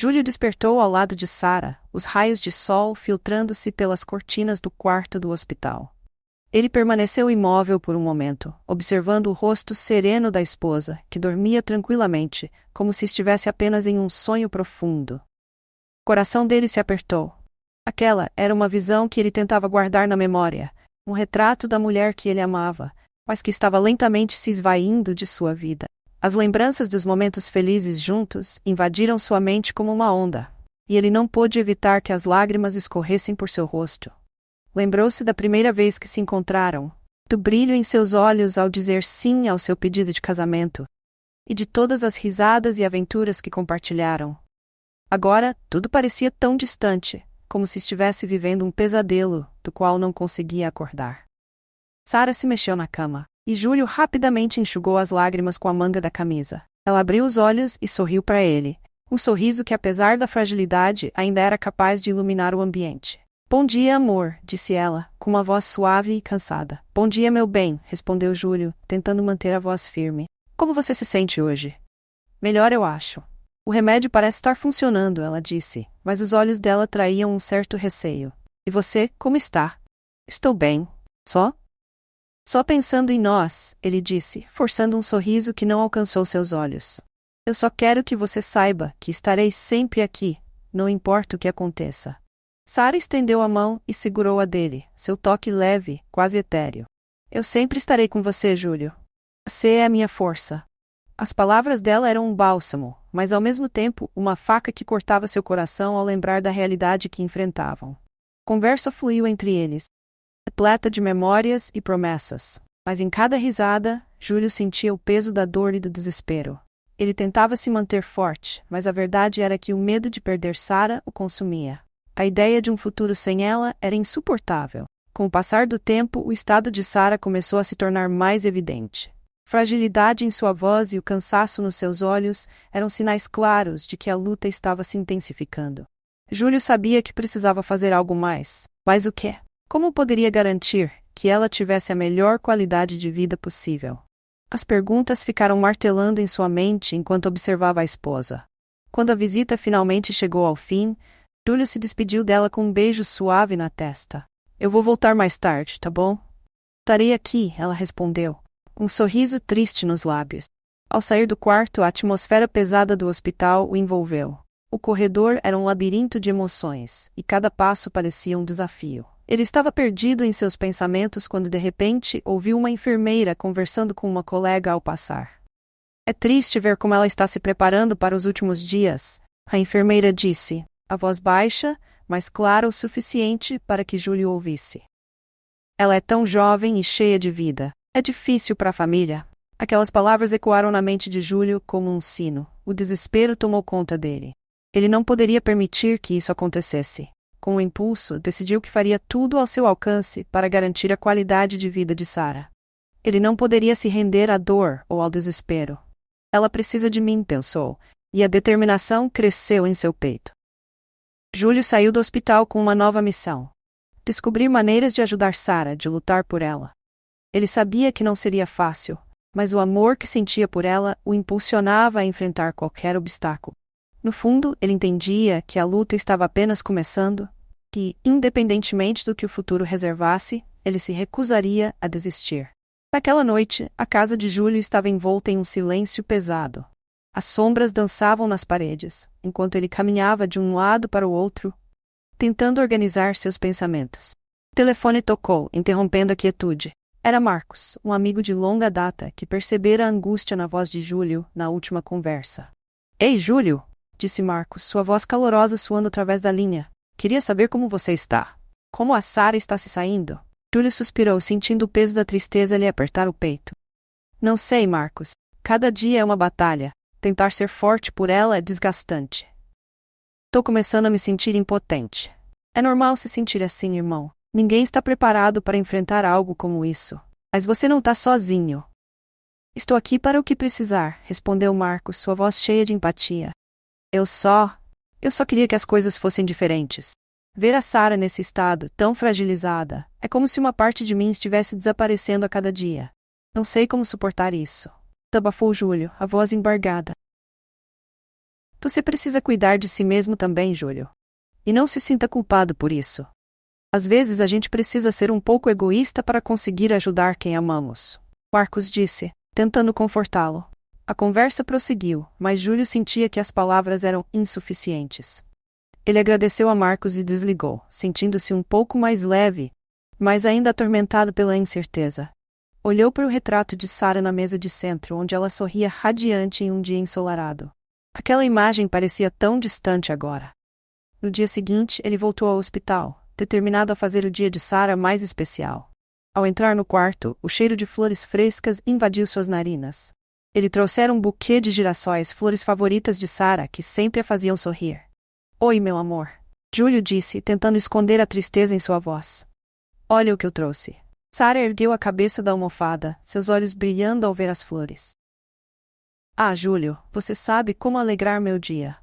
Júlio despertou ao lado de Sara, os raios de sol filtrando-se pelas cortinas do quarto do hospital. Ele permaneceu imóvel por um momento, observando o rosto sereno da esposa, que dormia tranquilamente, como se estivesse apenas em um sonho profundo. O coração dele se apertou. Aquela era uma visão que ele tentava guardar na memória, um retrato da mulher que ele amava, mas que estava lentamente se esvaindo de sua vida. As lembranças dos momentos felizes juntos invadiram sua mente como uma onda, e ele não pôde evitar que as lágrimas escorressem por seu rosto. Lembrou-se da primeira vez que se encontraram, do brilho em seus olhos ao dizer sim ao seu pedido de casamento, e de todas as risadas e aventuras que compartilharam. Agora, tudo parecia tão distante, como se estivesse vivendo um pesadelo, do qual não conseguia acordar. Sara se mexeu na cama, e Júlio rapidamente enxugou as lágrimas com a manga da camisa. Ela abriu os olhos e sorriu para ele, um sorriso que, apesar da fragilidade, ainda era capaz de iluminar o ambiente. Bom dia, amor, disse ela, com uma voz suave e cansada. Bom dia, meu bem, respondeu Júlio, tentando manter a voz firme. Como você se sente hoje? Melhor, eu acho. O remédio parece estar funcionando, ela disse, mas os olhos dela traíam um certo receio. E você, como está? Estou bem. Só? Só pensando em nós, ele disse, forçando um sorriso que não alcançou seus olhos. Eu só quero que você saiba que estarei sempre aqui, não importa o que aconteça. Sara estendeu a mão e segurou a dele, seu toque leve, quase etéreo. Eu sempre estarei com você, Júlio. Você é a minha força. As palavras dela eram um bálsamo, mas ao mesmo tempo uma faca que cortava seu coração ao lembrar da realidade que enfrentavam. A conversa fluiu entre eles, repleta de memórias e promessas, mas em cada risada, Júlio sentia o peso da dor e do desespero. Ele tentava se manter forte, mas a verdade era que o medo de perder Sara o consumia. A ideia de um futuro sem ela era insuportável. Com o passar do tempo, o estado de Sara começou a se tornar mais evidente. Fragilidade em sua voz e o cansaço nos seus olhos eram sinais claros de que a luta estava se intensificando. Júlio sabia que precisava fazer algo mais. Mas o quê? Como poderia garantir que ela tivesse a melhor qualidade de vida possível? As perguntas ficaram martelando em sua mente enquanto observava a esposa. Quando a visita finalmente chegou ao fim, Júlio se despediu dela com um beijo suave na testa. Eu vou voltar mais tarde, tá bom? Estarei aqui, ela respondeu, um sorriso triste nos lábios. Ao sair do quarto, a atmosfera pesada do hospital o envolveu. O corredor era um labirinto de emoções, e cada passo parecia um desafio. Ele estava perdido em seus pensamentos quando de repente ouviu uma enfermeira conversando com uma colega ao passar. É triste ver como ela está se preparando para os últimos dias, a enfermeira disse, a voz baixa, mas clara o suficiente para que Júlio ouvisse. Ela é tão jovem e cheia de vida. É difícil para a família. Aquelas palavras ecoaram na mente de Júlio como um sino. O desespero tomou conta dele. Ele não poderia permitir que isso acontecesse. Com um impulso, decidiu que faria tudo ao seu alcance para garantir a qualidade de vida de Sara. Ele não poderia se render à dor ou ao desespero. Ela precisa de mim, pensou, e a determinação cresceu em seu peito. Júlio saiu do hospital com uma nova missão. Descobrir maneiras de ajudar Sara, de lutar por ela. Ele sabia que não seria fácil, mas o amor que sentia por ela o impulsionava a enfrentar qualquer obstáculo. No fundo, ele entendia que a luta estava apenas começando, que, independentemente do que o futuro reservasse, ele se recusaria a desistir. Naquela noite, a casa de Júlio estava envolta em um silêncio pesado. As sombras dançavam nas paredes, enquanto ele caminhava de um lado para o outro, tentando organizar seus pensamentos. O telefone tocou, interrompendo a quietude. Era Marcos, um amigo de longa data, que percebera a angústia na voz de Júlio na última conversa. Ei, Júlio, disse Marcos, sua voz calorosa soando através da linha. Queria saber como você está. Como a Sara está se saindo? Júlio suspirou, sentindo o peso da tristeza lhe apertar o peito. Não sei, Marcos. Cada dia é uma batalha. Tentar ser forte por ela é desgastante. Tô começando a me sentir impotente. É normal se sentir assim, irmão. Ninguém está preparado para enfrentar algo como isso. Mas você não está sozinho. Estou aqui para o que precisar, respondeu Marcos, sua voz cheia de empatia. Eu só queria que as coisas fossem diferentes. Ver a Sara nesse estado, tão fragilizada, é como se uma parte de mim estivesse desaparecendo a cada dia. Não sei como suportar isso. Desabafou Júlio, a voz embargada. Você precisa cuidar de si mesmo também, Júlio. E não se sinta culpado por isso. Às vezes a gente precisa ser um pouco egoísta para conseguir ajudar quem amamos. Marcos disse, tentando confortá-lo. A conversa prosseguiu, mas Júlio sentia que as palavras eram insuficientes. Ele agradeceu a Marcos e desligou, sentindo-se um pouco mais leve, mas ainda atormentado pela incerteza. Olhou para o retrato de Sarah na mesa de centro, onde ela sorria radiante em um dia ensolarado. Aquela imagem parecia tão distante agora. No dia seguinte, ele voltou ao hospital, determinado a fazer o dia de Sarah mais especial. Ao entrar no quarto, o cheiro de flores frescas invadiu suas narinas. Ele trouxera um buquê de girassóis, flores favoritas de Sarah, que sempre a faziam sorrir. Oi, meu amor. Júlio disse, tentando esconder a tristeza em sua voz. Olha o que eu trouxe. Sarah ergueu a cabeça da almofada, seus olhos brilhando ao ver as flores. Ah, Júlio, você sabe como alegrar meu dia.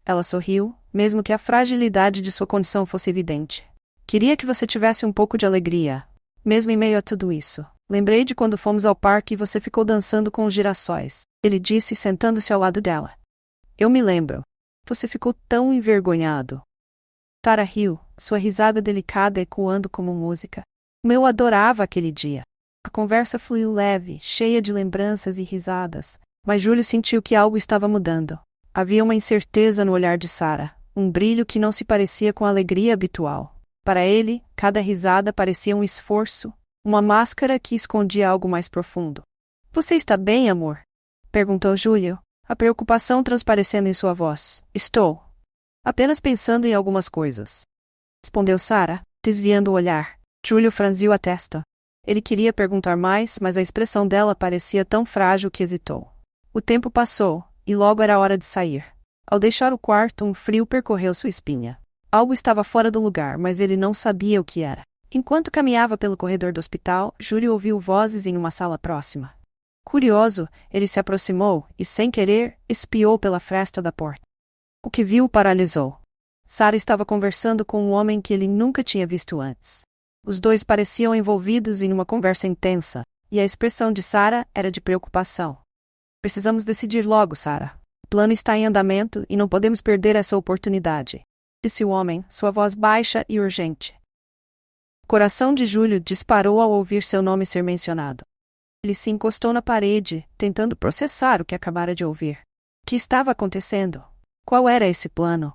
Ela sorriu, mesmo que a fragilidade de sua condição fosse evidente. Queria que você tivesse um pouco de alegria, mesmo em meio a tudo isso. Lembrei de quando fomos ao parque e você ficou dançando com os girassóis, ele disse sentando-se ao lado dela. Eu me lembro. Você ficou tão envergonhado. Tara riu, sua risada delicada ecoando como música. Eu adorava aquele dia. A conversa fluiu leve, cheia de lembranças e risadas, mas Júlio sentiu que algo estava mudando. Havia uma incerteza no olhar de Sarah, um brilho que não se parecia com a alegria habitual. Para ele, cada risada parecia um esforço, uma máscara que escondia algo mais profundo. Você está bem, amor? Perguntou Júlio, a preocupação transparecendo em sua voz. Estou. Apenas pensando em algumas coisas. Respondeu Sarah, desviando o olhar. Júlio franziu a testa. Ele queria perguntar mais, mas a expressão dela parecia tão frágil que hesitou. O tempo passou, e logo era hora de sair. Ao deixar o quarto, um frio percorreu sua espinha. Algo estava fora do lugar, mas ele não sabia o que era. Enquanto caminhava pelo corredor do hospital, Júlio ouviu vozes em uma sala próxima. Curioso, ele se aproximou e, sem querer, espiou pela fresta da porta. O que viu o paralisou. Sarah estava conversando com um homem que ele nunca tinha visto antes. Os dois pareciam envolvidos em uma conversa intensa, e a expressão de Sarah era de preocupação. Precisamos decidir logo, Sarah. O plano está em andamento e não podemos perder essa oportunidade, disse o homem, sua voz baixa e urgente. O coração de Júlio disparou ao ouvir seu nome ser mencionado. Ele se encostou na parede, tentando processar o que acabara de ouvir. O que estava acontecendo? Qual era esse plano?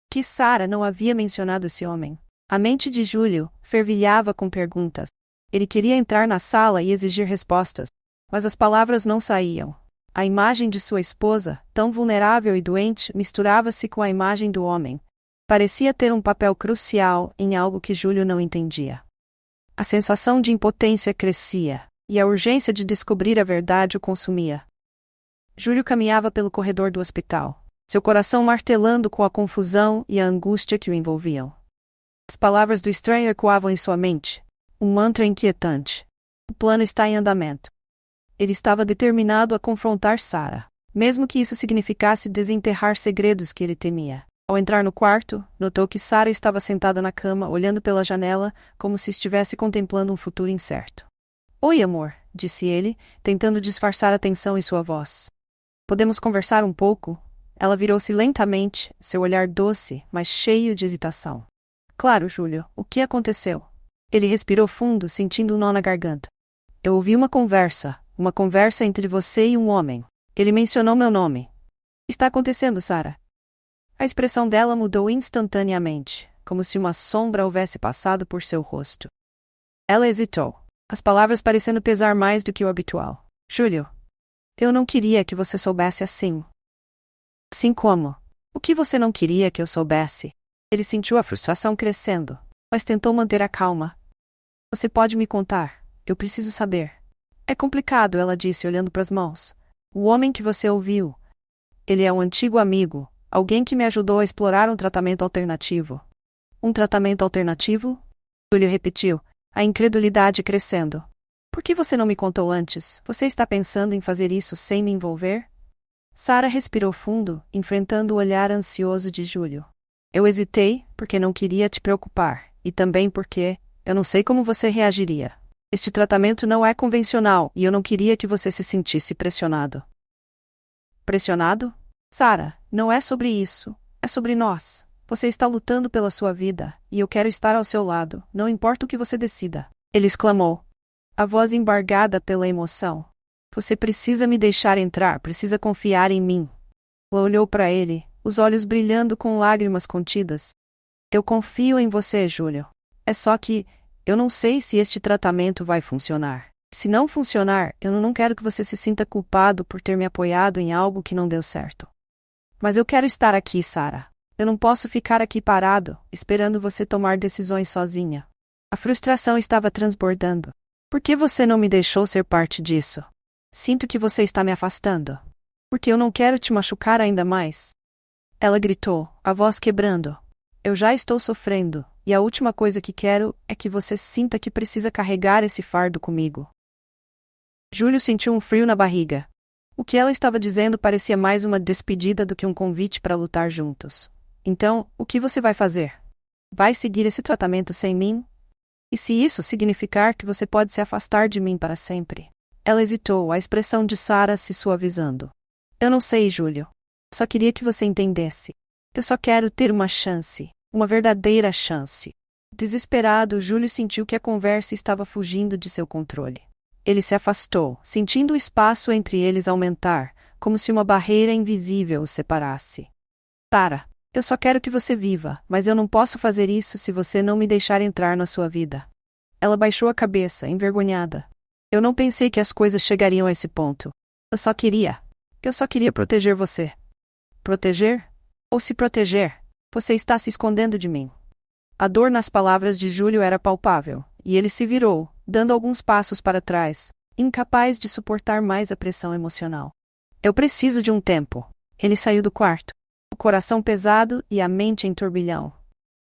Que Sarah não havia mencionado esse homem? A mente de Júlio fervilhava com perguntas. Ele queria entrar na sala e exigir respostas, mas as palavras não saíam. A imagem de sua esposa, tão vulnerável e doente, misturava-se com a imagem do homem. Parecia ter um papel crucial em algo que Júlio não entendia. A sensação de impotência crescia, e a urgência de descobrir a verdade o consumia. Júlio caminhava pelo corredor do hospital, seu coração martelando com a confusão e a angústia que o envolviam. As palavras do estranho ecoavam em sua mente, um mantra inquietante. O plano está em andamento. Ele estava determinado a confrontar Sarah, mesmo que isso significasse desenterrar segredos que ele temia. Ao entrar no quarto, notou que Sarah estava sentada na cama, olhando pela janela, como se estivesse contemplando um futuro incerto. Oi, amor, disse ele, tentando disfarçar a tensão em sua voz. Podemos conversar um pouco? Ela virou-se lentamente, seu olhar doce, mas cheio de hesitação. Claro, Júlio, o que aconteceu? Ele respirou fundo, sentindo um nó na garganta. Eu ouvi uma conversa entre você e um homem. Ele mencionou meu nome. Está acontecendo, Sarah? A expressão dela mudou instantaneamente, como se uma sombra houvesse passado por seu rosto. Ela hesitou, as palavras parecendo pesar mais do que o habitual. Júlio, eu não queria que você soubesse assim. Sim, como? O que você não queria que eu soubesse? Ele sentiu a frustração crescendo, mas tentou manter a calma. Você pode me contar? Eu preciso saber. É complicado, ela disse olhando para as mãos. O homem que você ouviu. Ele é um antigo amigo, alguém que me ajudou a explorar um tratamento alternativo. Um tratamento alternativo? Júlio repetiu, a incredulidade crescendo. Por que você não me contou antes? Você está pensando em fazer isso sem me envolver? Sarah respirou fundo, enfrentando o olhar ansioso de Júlio. Eu hesitei, porque não queria te preocupar, e também porque eu não sei como você reagiria. Este tratamento não é convencional, e eu não queria que você se sentisse pressionado. Pressionado? Sara, não é sobre isso, é sobre nós. Você está lutando pela sua vida, e eu quero estar ao seu lado, não importa o que você decida. Ele exclamou, a voz embargada pela emoção. Você precisa me deixar entrar, precisa confiar em mim. Ela olhou para ele, os olhos brilhando com lágrimas contidas. Eu confio em você, Júlio. É só que, eu não sei se este tratamento vai funcionar. Se não funcionar, eu não quero que você se sinta culpado por ter me apoiado em algo que não deu certo. Mas eu quero estar aqui, Sara. Eu não posso ficar aqui parado, esperando você tomar decisões sozinha. A frustração estava transbordando. Por que você não me deixou ser parte disso? Sinto que você está me afastando. Porque eu não quero te machucar ainda mais. Ela gritou, a voz quebrando. Eu já estou sofrendo, e a última coisa que quero é que você sinta que precisa carregar esse fardo comigo. Júlio sentiu um frio na barriga. O que ela estava dizendo parecia mais uma despedida do que um convite para lutar juntos. Então, o que você vai fazer? Vai seguir esse tratamento sem mim? E se isso significar que você pode se afastar de mim para sempre? Ela hesitou, a expressão de Sara se suavizando. Eu não sei, Júlio. Só queria que você entendesse. Eu só quero ter uma chance, uma verdadeira chance. Desesperado, Júlio sentiu que a conversa estava fugindo de seu controle. Ele se afastou, sentindo o espaço entre eles aumentar, como se uma barreira invisível os separasse. Sara, eu só quero que você viva, mas eu não posso fazer isso se você não me deixar entrar na sua vida. Ela baixou a cabeça, envergonhada. Eu não pensei que as coisas chegariam a esse ponto. Eu só queria proteger você. Proteger? Ou se proteger? Você está se escondendo de mim. A dor nas palavras de Júlio era palpável, e ele se virou, dando alguns passos para trás, incapaz de suportar mais a pressão emocional. Eu preciso de um tempo. Ele saiu do quarto, o coração pesado e a mente em turbilhão.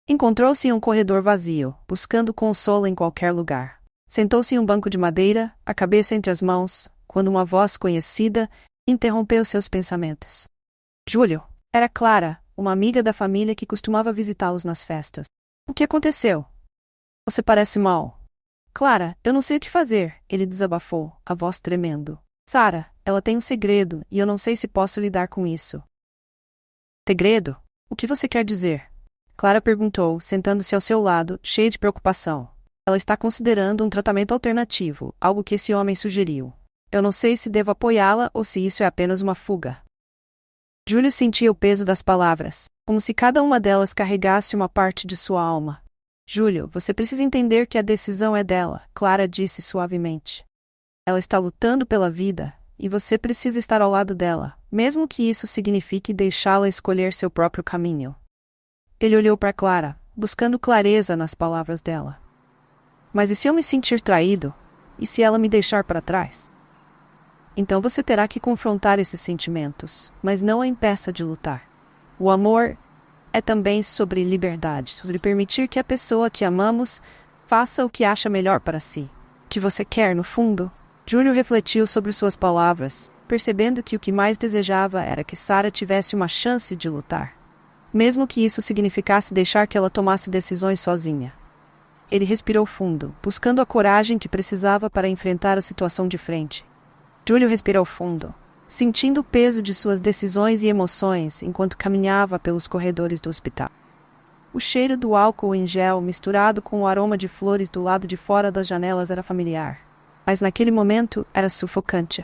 Encontrou-se em um corredor vazio, buscando consolo em qualquer lugar. Sentou-se em um banco de madeira, a cabeça entre as mãos, quando uma voz conhecida interrompeu seus pensamentos. Júlio, era Clara, uma amiga da família que costumava visitá-los nas festas. O que aconteceu? Você parece mal. Clara, eu não sei o que fazer, ele desabafou, a voz tremendo. Sara, ela tem um segredo, e eu não sei se posso lidar com isso. Segredo? O que você quer dizer? Clara perguntou, sentando-se ao seu lado, cheia de preocupação. Ela está considerando um tratamento alternativo, algo que esse homem sugeriu. Eu não sei se devo apoiá-la ou se isso é apenas uma fuga. Júlio sentia o peso das palavras, como se cada uma delas carregasse uma parte de sua alma. Júlio, você precisa entender que a decisão é dela, Clara disse suavemente. Ela está lutando pela vida, e você precisa estar ao lado dela, mesmo que isso signifique deixá-la escolher seu próprio caminho. Ele olhou para Clara, buscando clareza nas palavras dela. Mas e se eu me sentir traído? E se ela me deixar para trás? Então você terá que confrontar esses sentimentos, mas não a impeça de lutar. O amor é também sobre liberdade, sobre permitir que a pessoa que amamos faça o que acha melhor para si. O que você quer, no fundo? Júlio refletiu sobre suas palavras, percebendo que o que mais desejava era que Sara tivesse uma chance de lutar. Mesmo que isso significasse deixar que ela tomasse decisões sozinha. Ele respirou fundo, buscando a coragem que precisava para enfrentar a situação de frente. Júlio respirou fundo, sentindo o peso de suas decisões e emoções enquanto caminhava pelos corredores do hospital. O cheiro do álcool em gel misturado com o aroma de flores do lado de fora das janelas era familiar, mas naquele momento era sufocante.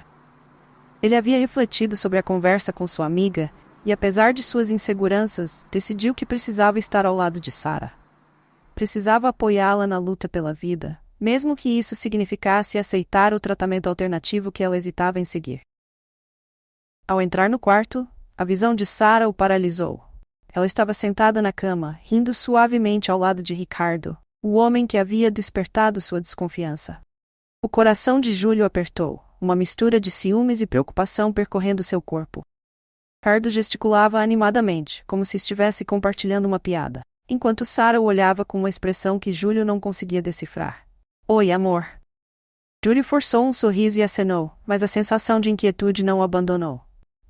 Ele havia refletido sobre a conversa com sua amiga e, apesar de suas inseguranças, decidiu que precisava estar ao lado de Sara. Precisava apoiá-la na luta pela vida, mesmo que isso significasse aceitar o tratamento alternativo que ela hesitava em seguir. Ao entrar no quarto, a visão de Sara o paralisou. Ela estava sentada na cama, rindo suavemente ao lado de Ricardo, o homem que havia despertado sua desconfiança. O coração de Júlio apertou, uma mistura de ciúmes e preocupação percorrendo seu corpo. Ricardo gesticulava animadamente, como se estivesse compartilhando uma piada, enquanto Sara o olhava com uma expressão que Júlio não conseguia decifrar. Oi, amor. Júlio forçou um sorriso e acenou, mas a sensação de inquietude não o abandonou.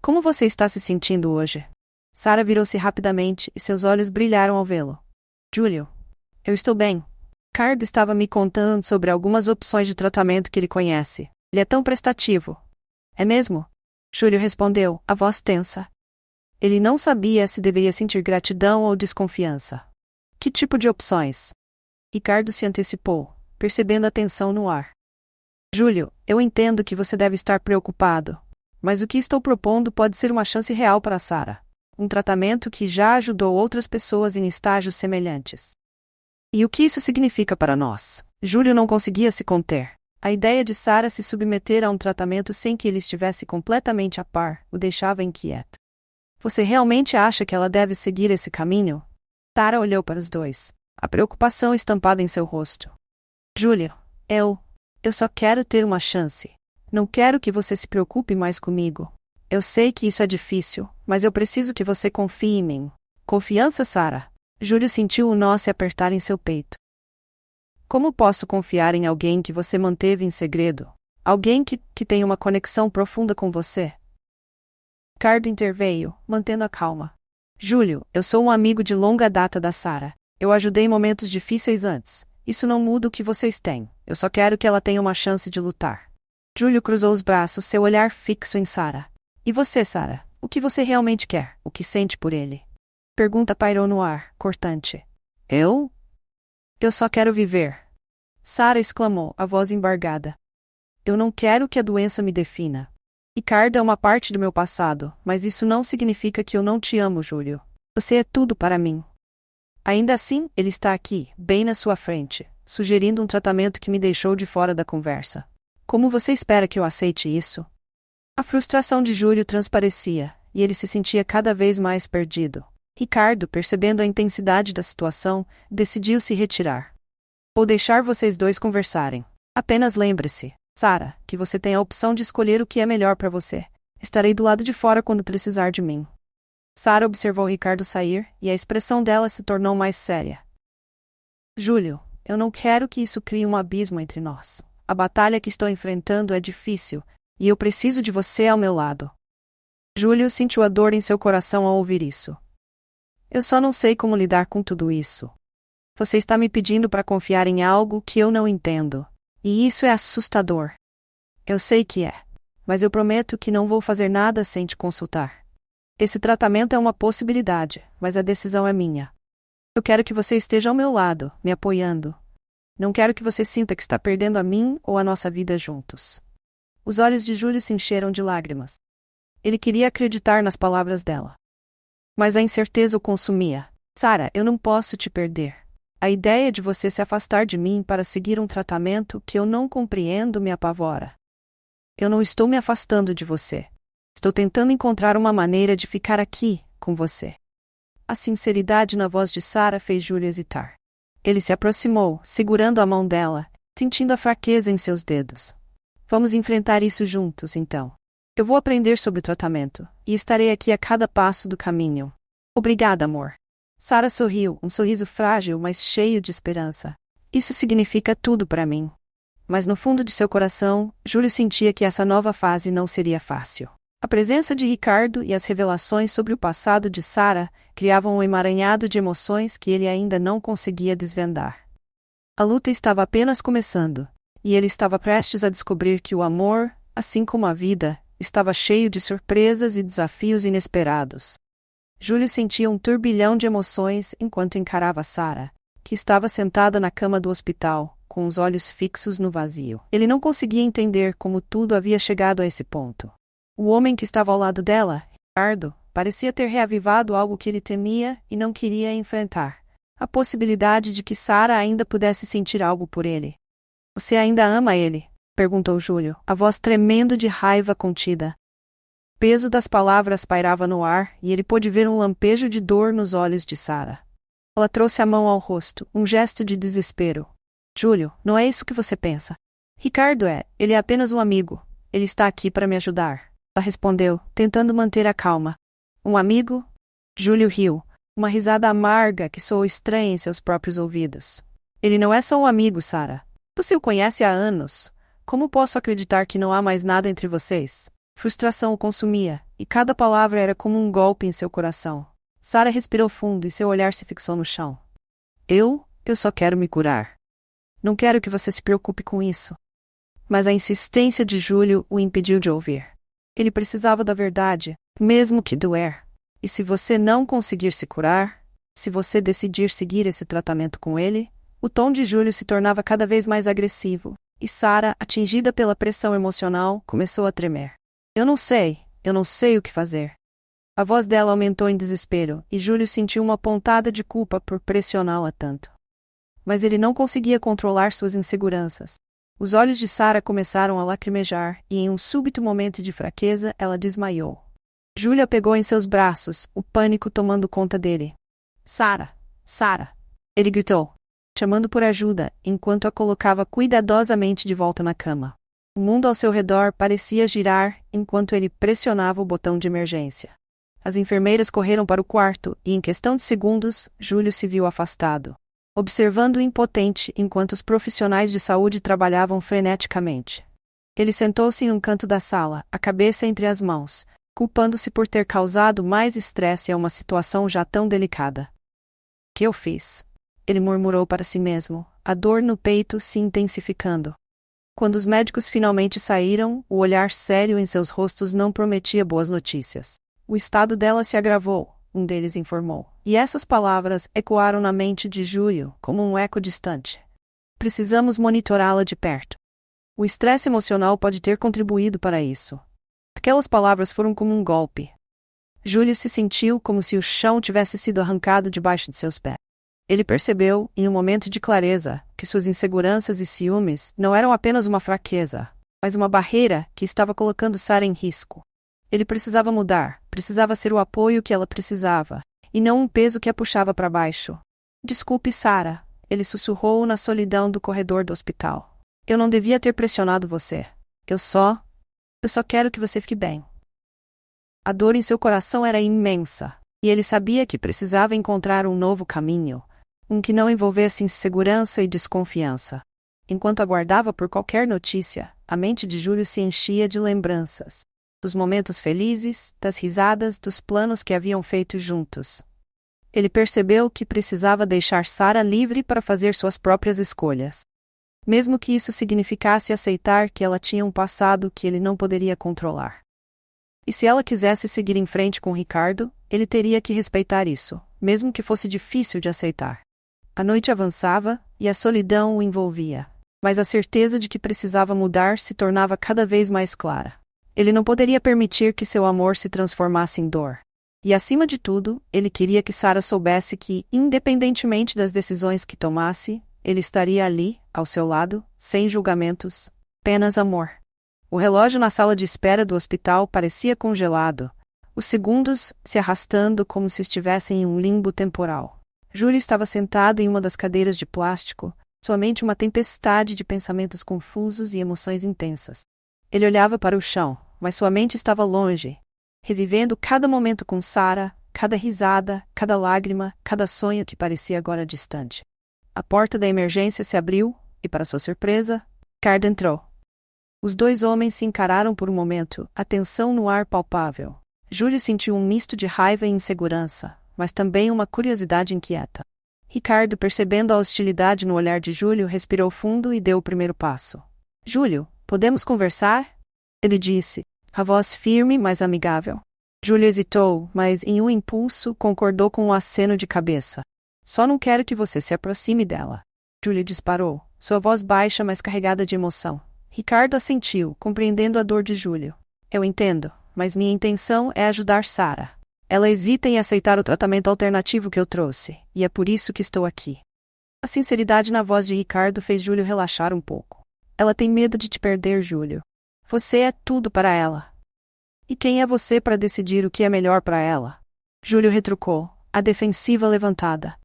Como você está se sentindo hoje? Sara virou-se rapidamente e seus olhos brilharam ao vê-lo. Júlio, eu estou bem. Ricardo estava me contando sobre algumas opções de tratamento que ele conhece. Ele é tão prestativo. É mesmo? Júlio respondeu, a voz tensa. Ele não sabia se deveria sentir gratidão ou desconfiança. Que tipo de opções? Ricardo se antecipou, percebendo a tensão no ar. Júlio, eu entendo que você deve estar preocupado. Mas o que estou propondo pode ser uma chance real para Sarah. Um tratamento que já ajudou outras pessoas em estágios semelhantes. E o que isso significa para nós? Júlio não conseguia se conter. A ideia de Sarah se submeter a um tratamento sem que ele estivesse completamente a par o deixava inquieto. Você realmente acha que ela deve seguir esse caminho? Sarah olhou para os dois, a preocupação estampada em seu rosto. Júlio, eu só quero ter uma chance. Não quero que você se preocupe mais comigo. Eu sei que isso é difícil, mas eu preciso que você confie em mim. Confiança, Sarah? Júlio sentiu o nó se apertar em seu peito. Como posso confiar em alguém que você manteve em segredo? Alguém que tem uma conexão profunda com você? Ricardo interveio, mantendo a calma. Júlio, eu sou um amigo de longa data da Sarah. Eu ajudei em momentos difíceis antes. Isso não muda o que vocês têm. Eu só quero que ela tenha uma chance de lutar. Júlio cruzou os braços, seu olhar fixo em Sarah. E você, Sarah? O que você realmente quer? O que sente por ele? Pergunta pairou no ar, cortante. Eu? Eu só quero viver. Sarah exclamou, a voz embargada. Eu não quero que a doença me defina. Ricardo é uma parte do meu passado, mas isso não significa que eu não te amo, Júlio. Você é tudo para mim. Ainda assim, ele está aqui, bem na sua frente, sugerindo um tratamento que me deixou de fora da conversa. Como você espera que eu aceite isso? A frustração de Júlio transparecia, e ele se sentia cada vez mais perdido. Ricardo, percebendo a intensidade da situação, decidiu se retirar. Vou deixar vocês dois conversarem. Apenas lembre-se, Sarah, que você tem a opção de escolher o que é melhor para você. Estarei do lado de fora quando precisar de mim. Sarah observou Ricardo sair, e a expressão dela se tornou mais séria. Júlio, eu não quero que isso crie um abismo entre nós. A batalha que estou enfrentando é difícil, e eu preciso de você ao meu lado. Júlio sentiu a dor em seu coração ao ouvir isso. Eu só não sei como lidar com tudo isso. Você está me pedindo para confiar em algo que eu não entendo. E isso é assustador. Eu sei que é. Mas eu prometo que não vou fazer nada sem te consultar. Esse tratamento é uma possibilidade, mas a decisão é minha. Eu quero que você esteja ao meu lado, me apoiando. Não quero que você sinta que está perdendo a mim ou a nossa vida juntos. Os olhos de Júlio se encheram de lágrimas. Ele queria acreditar nas palavras dela. Mas a incerteza o consumia. Sarah, eu não posso te perder. A ideia de você se afastar de mim para seguir um tratamento que eu não compreendo me apavora. Eu não estou me afastando de você. Estou tentando encontrar uma maneira de ficar aqui, com você. A sinceridade na voz de Sarah fez Júlio hesitar. Ele se aproximou, segurando a mão dela, sentindo a fraqueza em seus dedos. Vamos enfrentar isso juntos, então. Eu vou aprender sobre o tratamento, e estarei aqui a cada passo do caminho. Obrigada, amor. Sarah sorriu, um sorriso frágil, mas cheio de esperança. Isso significa tudo para mim. Mas no fundo de seu coração, Júlio sentia que essa nova fase não seria fácil. A presença de Ricardo e as revelações sobre o passado de Sarah criavam um emaranhado de emoções que ele ainda não conseguia desvendar. A luta estava apenas começando, e ele estava prestes a descobrir que o amor, assim como a vida, estava cheio de surpresas e desafios inesperados. Júlio sentia um turbilhão de emoções enquanto encarava Sarah, que estava sentada na cama do hospital, com os olhos fixos no vazio. Ele não conseguia entender como tudo havia chegado a esse ponto. O homem que estava ao lado dela, Ricardo, parecia ter reavivado algo que ele temia e não queria enfrentar. A possibilidade de que Sarah ainda pudesse sentir algo por ele. Você ainda ama ele? Perguntou Júlio, a voz tremendo de raiva contida. O peso das palavras pairava no ar e ele pôde ver um lampejo de dor nos olhos de Sarah. Ela trouxe a mão ao rosto, um gesto de desespero. Júlio, não é isso que você pensa. Ricardo ele é apenas um amigo. Ele está aqui para me ajudar. Ela respondeu, tentando manter a calma. Um amigo? Júlio riu, uma risada amarga que soou estranha em seus próprios ouvidos. Ele não é só um amigo, Sarah. Você o conhece há anos. Como posso acreditar que não há mais nada entre vocês? Frustração o consumia, e cada palavra era como um golpe em seu coração. Sarah respirou fundo e seu olhar se fixou no chão. Eu só quero me curar. Não quero que você se preocupe com isso. Mas a insistência de Júlio o impediu de ouvir. Ele precisava da verdade, mesmo que doer. E se você não conseguir se curar, se você decidir seguir esse tratamento com ele, o tom de Júlio se tornava cada vez mais agressivo, e Sarah, atingida pela pressão emocional, começou a tremer. Eu não sei o que fazer. A voz dela aumentou em desespero, e Júlio sentiu uma pontada de culpa por pressioná-la tanto. Mas ele não conseguia controlar suas inseguranças. Os olhos de Sarah começaram a lacrimejar, e em um súbito momento de fraqueza, ela desmaiou. Júlio a pegou em seus braços, o pânico tomando conta dele. Sarah! Sarah! Ele gritou, chamando por ajuda, enquanto a colocava cuidadosamente de volta na cama. O mundo ao seu redor parecia girar, enquanto ele pressionava o botão de emergência. As enfermeiras correram para o quarto, e em questão de segundos, Júlio se viu afastado, observando impotente enquanto os profissionais de saúde trabalhavam freneticamente. Ele sentou-se em um canto da sala, a cabeça entre as mãos, culpando-se por ter causado mais estresse a uma situação já tão delicada. O que eu fiz? Ele murmurou para si mesmo, a dor no peito se intensificando. Quando os médicos finalmente saíram, o olhar sério em seus rostos não prometia boas notícias. O estado dela se agravou, um deles informou, e essas palavras ecoaram na mente de Júlio como um eco distante. Precisamos monitorá-la de perto. O estresse emocional pode ter contribuído para isso. Aquelas palavras foram como um golpe. Júlio se sentiu como se o chão tivesse sido arrancado debaixo de seus pés. Ele percebeu, em um momento de clareza, que suas inseguranças e ciúmes não eram apenas uma fraqueza, mas uma barreira que estava colocando Sarah em risco. Ele precisava mudar, precisava ser o apoio que ela precisava, e não um peso que a puxava para baixo. Desculpe, Sarah, ele sussurrou na solidão do corredor do hospital. Eu não devia ter pressionado você. Eu só quero que você fique bem. A dor em seu coração era imensa, e ele sabia que precisava encontrar um novo caminho, um que não envolvesse insegurança e desconfiança. Enquanto aguardava por qualquer notícia, a mente de Júlio se enchia de lembranças, dos momentos felizes, das risadas, dos planos que haviam feito juntos. Ele percebeu que precisava deixar Sarah livre para fazer suas próprias escolhas. Mesmo que isso significasse aceitar que ela tinha um passado que ele não poderia controlar. E se ela quisesse seguir em frente com Ricardo, ele teria que respeitar isso, mesmo que fosse difícil de aceitar. A noite avançava, e a solidão o envolvia, mas a certeza de que precisava mudar se tornava cada vez mais clara. Ele não poderia permitir que seu amor se transformasse em dor. E acima de tudo, ele queria que Sarah soubesse que, independentemente das decisões que tomasse, ele estaria ali, ao seu lado, sem julgamentos, apenas amor. O relógio na sala de espera do hospital parecia congelado, os segundos se arrastando como se estivessem em um limbo temporal. Júlio estava sentado em uma das cadeiras de plástico, sua mente uma tempestade de pensamentos confusos e emoções intensas. Ele olhava para o chão, mas sua mente estava longe, revivendo cada momento com Sarah, cada risada, cada lágrima, cada sonho que parecia agora distante. A porta da emergência se abriu, e para sua surpresa, Ricardo entrou. Os dois homens se encararam por um momento, a tensão no ar palpável. Júlio sentiu um misto de raiva e insegurança, mas também uma curiosidade inquieta. Ricardo, percebendo a hostilidade no olhar de Júlio, respirou fundo e deu o primeiro passo. Júlio, podemos conversar? Ele disse, a voz firme, mas amigável. Júlio hesitou, mas em um impulso concordou com um aceno de cabeça. Só não quero que você se aproxime dela. Júlio disparou, sua voz baixa, mas carregada de emoção. Ricardo assentiu, compreendendo a dor de Júlio. Eu entendo, mas minha intenção é ajudar Sarah. Ela hesita em aceitar o tratamento alternativo que eu trouxe, e é por isso que estou aqui. A sinceridade na voz de Ricardo fez Júlio relaxar um pouco. Ela tem medo de te perder, Júlio. Você é tudo para ela. E quem é você para decidir o que é melhor para ela? Júlio retrucou, a defensiva levantada.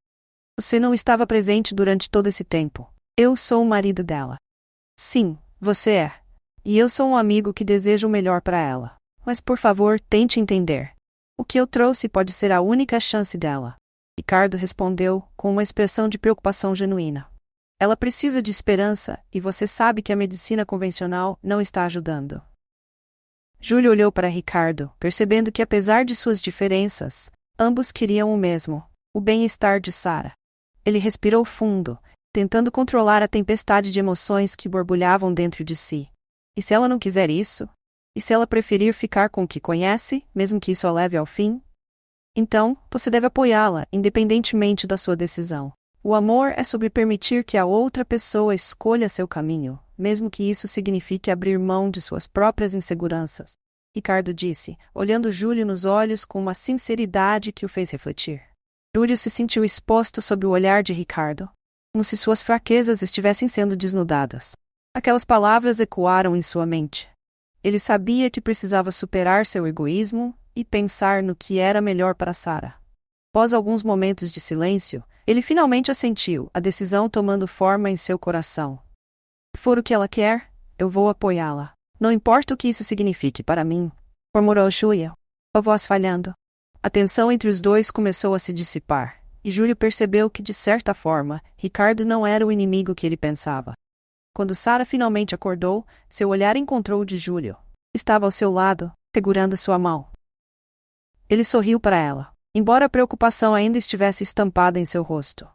Você não estava presente durante todo esse tempo. Eu sou o marido dela. Sim, você é. E eu sou um amigo que deseja o melhor para ela. Mas por favor, tente entender. O que eu trouxe pode ser a única chance dela. Ricardo respondeu, com uma expressão de preocupação genuína. Ela precisa de esperança, e você sabe que a medicina convencional não está ajudando. Júlio olhou para Ricardo, percebendo que apesar de suas diferenças, ambos queriam o mesmo, o bem-estar de Sarah. Ele respirou fundo, tentando controlar a tempestade de emoções que borbulhavam dentro de si. E se ela não quiser isso? E se ela preferir ficar com o que conhece, mesmo que isso a leve ao fim? Então, você deve apoiá-la, independentemente da sua decisão. O amor é sobre permitir que a outra pessoa escolha seu caminho, mesmo que isso signifique abrir mão de suas próprias inseguranças. Ricardo disse, olhando Júlio nos olhos com uma sinceridade que o fez refletir. Júlio se sentiu exposto sob o olhar de Ricardo, como se suas fraquezas estivessem sendo desnudadas. Aquelas palavras ecoaram em sua mente. Ele sabia que precisava superar seu egoísmo e pensar no que era melhor para Sara. Após alguns momentos de silêncio, ele finalmente assentiu, a decisão tomando forma em seu coração. Se for o que ela quer, eu vou apoiá-la. Não importa o que isso signifique para mim, murmurou Júlio, a voz falhando. A tensão entre os dois começou a se dissipar, e Júlio percebeu que, de certa forma, Ricardo não era o inimigo que ele pensava. Quando Sara finalmente acordou, seu olhar encontrou o de Júlio. Estava ao seu lado, segurando sua mão. Ele sorriu para ela, embora a preocupação ainda estivesse estampada em seu rosto.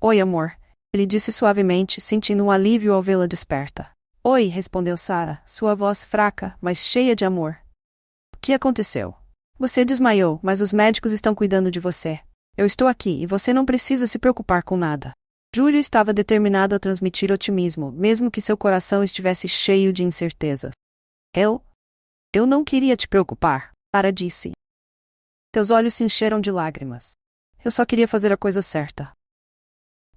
Oi, amor, ele disse suavemente, sentindo um alívio ao vê-la desperta. Oi, respondeu Sara, sua voz fraca, mas cheia de amor. O que aconteceu? Você desmaiou, mas os médicos estão cuidando de você. Eu estou aqui e você não precisa se preocupar com nada. Júlio estava determinado a transmitir otimismo, mesmo que seu coração estivesse cheio de incertezas. Eu não queria te preocupar, Sara disse. Teus olhos se encheram de lágrimas. Eu só queria fazer a coisa certa.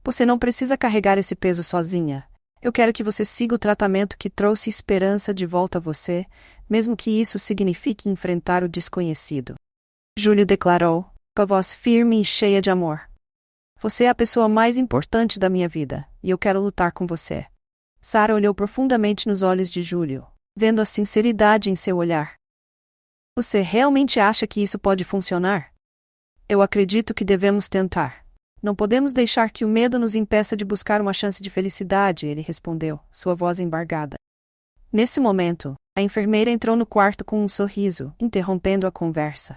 Você não precisa carregar esse peso sozinha. Eu quero que você siga o tratamento que trouxe esperança de volta a você, mesmo que isso signifique enfrentar o desconhecido. Júlio declarou, com a voz firme e cheia de amor. Você é a pessoa mais importante da minha vida, e eu quero lutar com você. Sara olhou profundamente nos olhos de Júlio, vendo a sinceridade em seu olhar. Você realmente acha que isso pode funcionar? Eu acredito que devemos tentar. Não podemos deixar que o medo nos impeça de buscar uma chance de felicidade, ele respondeu, sua voz embargada. Nesse momento, a enfermeira entrou no quarto com um sorriso, interrompendo a conversa.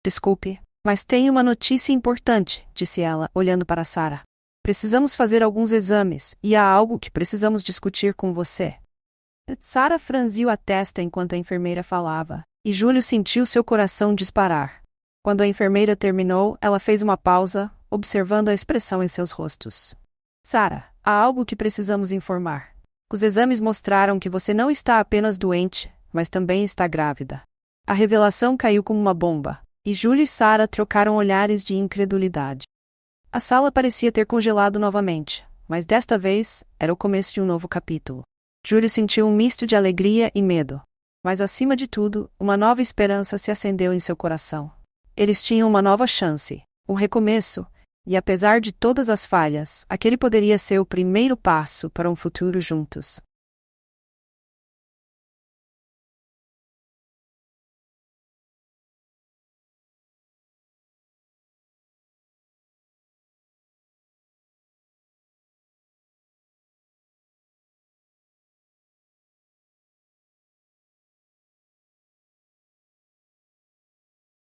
Desculpe, mas tenho uma notícia importante, disse ela, olhando para Sara. Precisamos fazer alguns exames, e há algo que precisamos discutir com você. Sara franziu a testa enquanto a enfermeira falava, e Júlio sentiu seu coração disparar. Quando a enfermeira terminou, ela fez uma pausa, observando a expressão em seus rostos. Sara, há algo que precisamos informar. Os exames mostraram que você não está apenas doente, mas também está grávida. A revelação caiu como uma bomba, e Júlio e Sara trocaram olhares de incredulidade. A sala parecia ter congelado novamente, mas desta vez era o começo de um novo capítulo. Júlio sentiu um misto de alegria e medo, mas acima de tudo, uma nova esperança se acendeu em seu coração. Eles tinham uma nova chance, um recomeço, e apesar de todas as falhas, aquele poderia ser o primeiro passo para um futuro juntos.